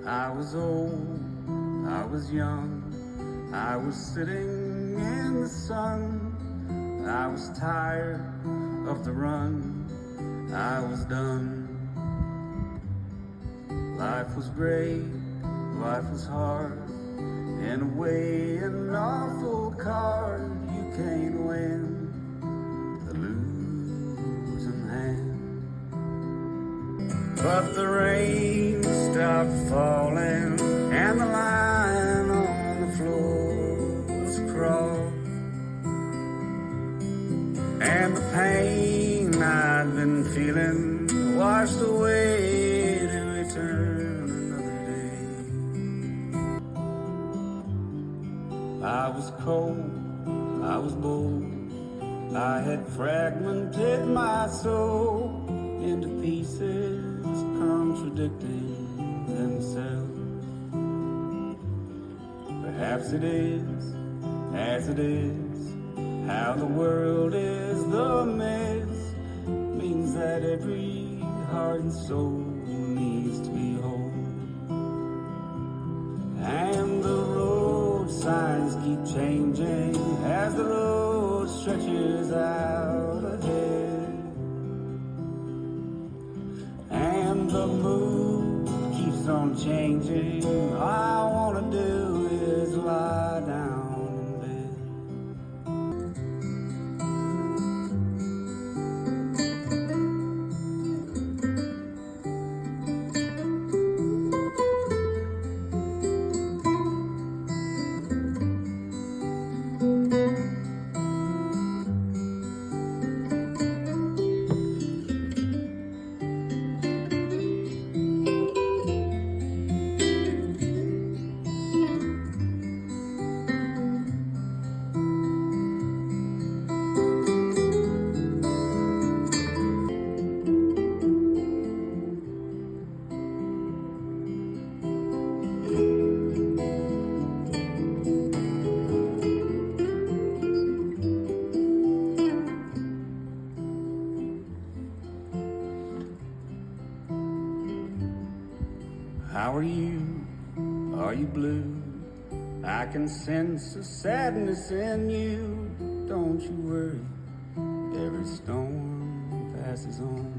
I was old, I was young, I was sitting in the sun. I was tired of the run, I was done. Life was great, life was hard, in a way an awful card. You can't win the losing hand. But the rain stopped falling and the line on the floor was crossed, and the pain I'd been feeling washed away to return another day. I was cold, I was bold, I had fragmented my soul into pieces contradicting themselves. Perhaps it is, as it is, how the world is the mess, means that every heart and soul needs to be whole. And the road signs keep changing as the road stretches out ahead. And the mood keeps on changing. All I wanna do is lie down in bed. How are you? Are you blue? I can sense a sadness in you. Don't you worry, every storm passes on.